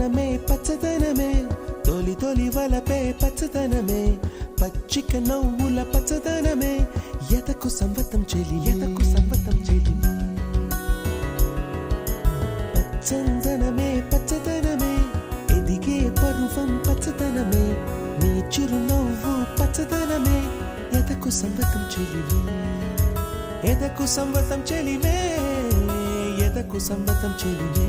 పచ్చదనమే పచ్చదనమే తొలి తొలి వలపే పచ్చదనమే పచ్చిక నవ్వుల పచ్చదనమే ఎదకు సంవతం చెలి ఎదకు సంవతం చెలి పచ్చదనమే పచ్చదనమే ఎదిగే పరువం పచ్చదనమే నీ చిరునవ్వు పచ్చదనమే ఎదకు సంవతం చెలివే ఎదకు సంవతం చెలివే ఎదకు సంవతం చెలివే